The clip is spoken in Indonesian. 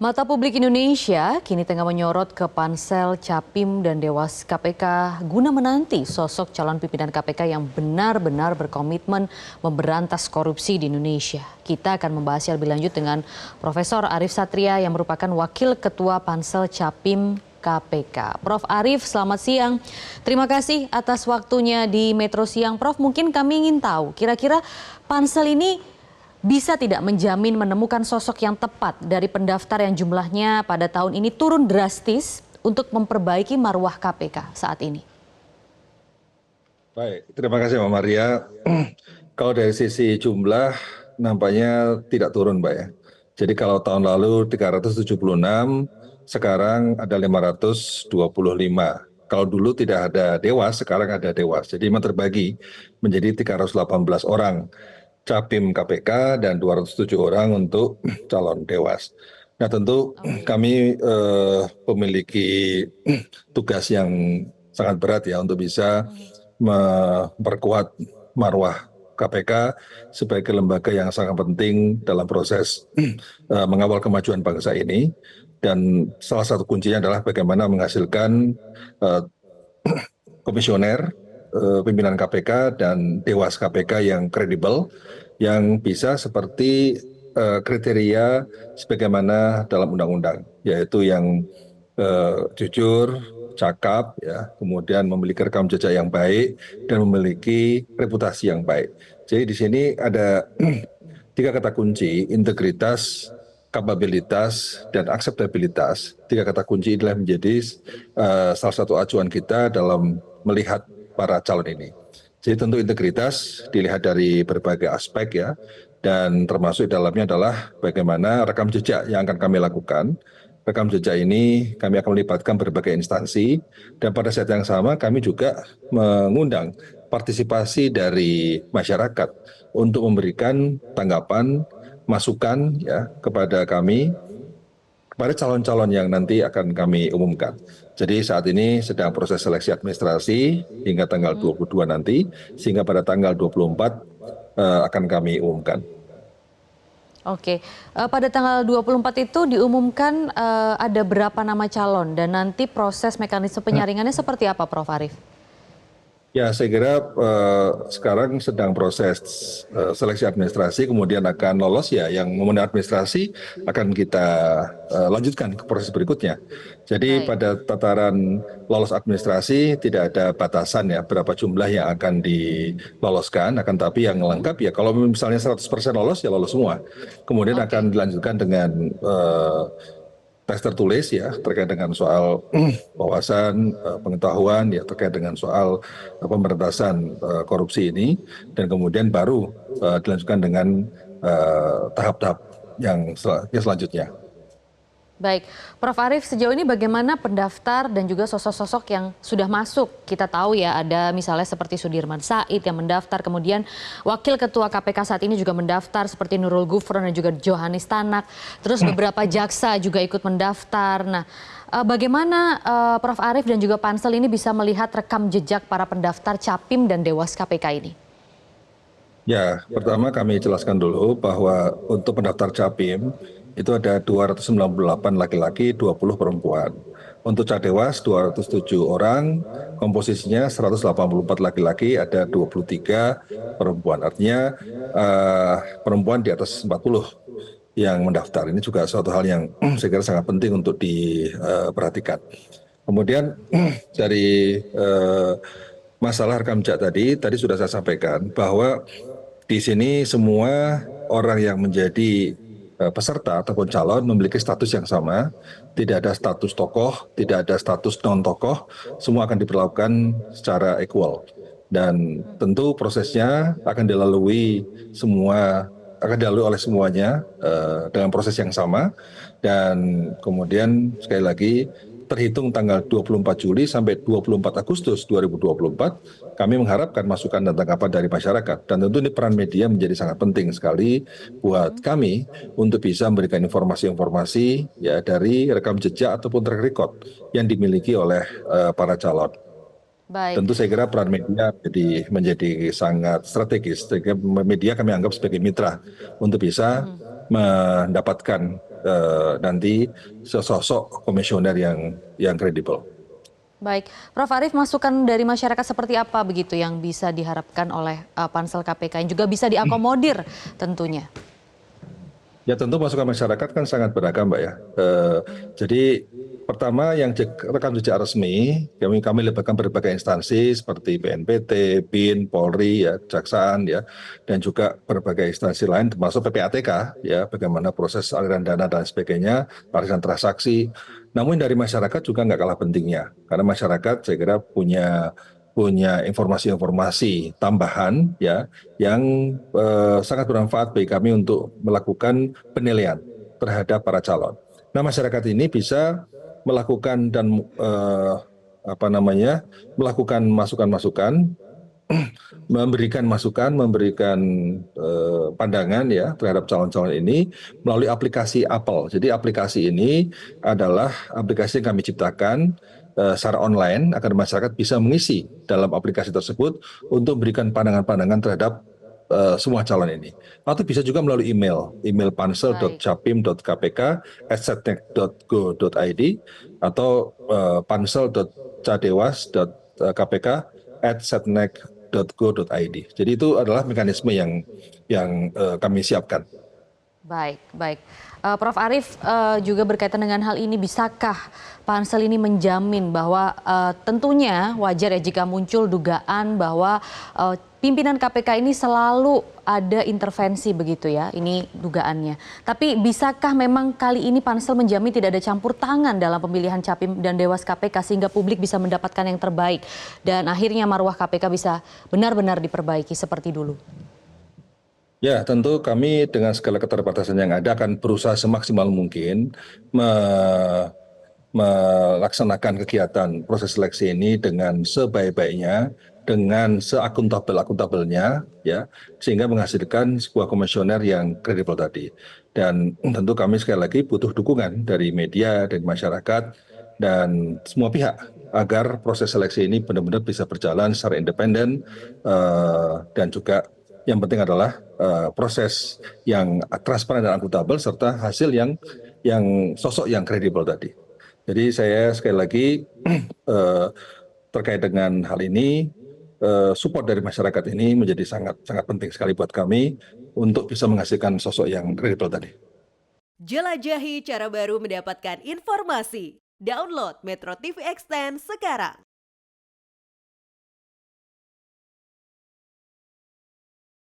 Mata publik Indonesia kini tengah menyorot ke Pansel, Capim, dan Dewas KPK guna menanti sosok calon pimpinan KPK yang benar-benar berkomitmen memberantas korupsi di Indonesia. Kita akan membahasnya lebih lanjut dengan Profesor Arief Satria yang merupakan Wakil Ketua Pansel Capim KPK. Prof. Arief, selamat siang. Terima kasih atas waktunya di Metro Siang. Prof, mungkin kami ingin tahu kira-kira Pansel ini bisa tidak menjamin menemukan sosok yang tepat dari pendaftar yang jumlahnya pada tahun ini turun drastis untuk memperbaiki marwah KPK saat ini? Baik, terima kasih Mbak Maria. Kalau dari sisi jumlah nampaknya tidak turun Mbak ya. Jadi kalau tahun lalu 376, sekarang ada 525. Kalau dulu tidak ada Dewas, sekarang ada Dewas. Jadi memang terbagi menjadi 318 orang Capim KPK dan 207 orang untuk calon Dewas. Nah tentu kami memiliki tugas yang sangat berat ya untuk bisa memperkuat marwah KPK sebagai lembaga yang sangat penting dalam proses mengawal kemajuan bangsa ini. Dan salah satu kuncinya adalah bagaimana menghasilkan komisioner, pimpinan KPK dan Dewas KPK yang kredibel, yang bisa seperti kriteria sebagaimana dalam undang-undang, yaitu yang jujur, cakap, ya, kemudian memiliki rekam jejak yang baik dan memiliki reputasi yang baik. Jadi di sini ada tiga kata kunci: integritas, kapabilitas, dan akseptabilitas. Tiga kata kunci inilah menjadi salah satu acuan kita dalam melihat para calon ini. Jadi tentu integritas dilihat dari berbagai aspek ya, dan termasuk dalamnya adalah bagaimana rekam jejak yang akan kami lakukan. Rekam jejak ini kami akan melibatkan berbagai instansi, dan pada saat yang sama kami juga mengundang partisipasi dari masyarakat untuk memberikan tanggapan, masukan ya kepada kami, kepada calon-calon yang nanti akan kami umumkan. Jadi saat ini sedang proses seleksi administrasi hingga tanggal 22 nanti, sehingga pada tanggal 24 akan kami umumkan. Oke, pada tanggal 24 itu diumumkan ada berapa nama calon dan nanti proses mekanisme penyaringannya seperti apa, Prof. Arief? Ya, saya kira sekarang sedang proses seleksi administrasi, kemudian akan lolos ya, yang memenuhi administrasi akan kita lanjutkan ke proses berikutnya. Jadi pada tataran lolos administrasi tidak ada batasan ya berapa jumlah yang akan diloloskan, akan tapi yang lengkap ya kalau misalnya 100% lolos ya lolos semua. Kemudian akan dilanjutkan dengan tes tertulis ya terkait dengan soal wawasan, pengetahuan ya terkait dengan soal pemberantasan korupsi ini, dan kemudian baru dilanjutkan dengan tahap-tahap yang selanjutnya. Baik, Prof. Arief, sejauh ini bagaimana pendaftar dan juga sosok-sosok yang sudah masuk? Kita tahu ya ada misalnya seperti Sudirman Said yang mendaftar, kemudian Wakil Ketua KPK saat ini juga mendaftar seperti Nurul Gufron dan juga Johanis Tanak. Terus beberapa jaksa juga ikut mendaftar. Nah, bagaimana Prof. Arief dan juga Pansel ini bisa melihat rekam jejak para pendaftar Capim dan Dewas KPK ini? Ya, pertama kami jelaskan dulu bahwa untuk pendaftar Capim itu ada 298 laki-laki, 20 perempuan. Untuk Cadewas 207 orang, komposisinya 184 laki-laki, ada 23 perempuan. Artinya perempuan di atas 40 yang mendaftar. Ini juga suatu hal yang saya kira sangat penting untuk diperhatikan. Kemudian dari masalah rekam jejak tadi sudah saya sampaikan bahwa di sini semua orang yang menjadi peserta ataupun calon memiliki status yang sama, tidak ada status tokoh, tidak ada status non-tokoh, semua akan diperlakukan secara equal. Dan tentu prosesnya akan dilalui oleh semuanya dengan proses yang sama, dan kemudian sekali lagi terhitung tanggal 24 Juli sampai 24 Agustus 2024, kami mengharapkan masukan dan tanggapan dari masyarakat. Dan tentu ini peran media menjadi sangat penting sekali buat kami untuk bisa memberikan informasi-informasi ya dari rekam jejak ataupun track record yang dimiliki oleh para calon. Baik. Tentu saya kira peran media menjadi sangat strategis. Media kami anggap sebagai mitra untuk bisa mendapatkan nanti sosok komisioner yang kredibel. Baik, Prof. Arief, masukan dari masyarakat seperti apa begitu yang bisa diharapkan oleh pansel KPK yang juga bisa diakomodir tentunya? Ya tentu masukan masyarakat kan sangat beragam, Mbak ya. Jadi pertama yang rekam jejak resmi, kami libatkan berbagai instansi seperti BNPT, BIN, Polri, ya, Kejaksaan, ya, dan juga berbagai instansi lain termasuk PPATK, ya, bagaimana proses aliran dana dan sebagainya, arisan transaksi. Namun dari masyarakat juga nggak kalah pentingnya, karena masyarakat saya kira punya informasi-informasi tambahan ya yang sangat bermanfaat bagi kami untuk melakukan penilaian terhadap para calon. Nah, masyarakat ini bisa melakukan dan melakukan masukan-masukan, memberikan masukan, memberikan pandangan ya terhadap calon-calon ini melalui aplikasi Apple. Jadi aplikasi ini adalah aplikasi yang kami ciptakan secara online agar masyarakat bisa mengisi dalam aplikasi tersebut untuk memberikan pandangan-pandangan terhadap semua calon ini. Atau bisa juga melalui email pansel.capim.kpk@setnek.go.id atau pansel.cadewas.kpk@setnek.go.id. Jadi itu adalah mekanisme yang kami siapkan. Baik, baik. Prof. Arief, juga berkaitan dengan hal ini, bisakah pansel ini menjamin bahwa tentunya wajar ya jika muncul dugaan bahwa pimpinan KPK ini selalu ada intervensi begitu ya, ini dugaannya. Tapi bisakah memang kali ini pansel menjamin tidak ada campur tangan dalam pemilihan Capim dan Dewas KPK sehingga publik bisa mendapatkan yang terbaik dan akhirnya marwah KPK bisa benar-benar diperbaiki seperti dulu? Ya, tentu kami dengan segala keterbatasan yang ada akan berusaha semaksimal mungkin melaksanakan kegiatan proses seleksi ini dengan sebaik-baiknya, dengan seakuntabel-akuntabelnya, ya, sehingga menghasilkan sebuah komisioner yang kredibel tadi. Dan tentu kami sekali lagi butuh dukungan dari media, dari masyarakat, dan semua pihak agar proses seleksi ini benar-benar bisa berjalan secara independen dan juga yang penting adalah proses yang transparan dan akuntabel serta hasil yang sosok yang kredibel tadi. Jadi saya sekali lagi terkait dengan hal ini support dari masyarakat ini menjadi sangat sangat penting sekali buat kami untuk bisa menghasilkan sosok yang kredibel tadi. Jelajahi cara baru mendapatkan informasi. Download Metro TV Extend sekarang.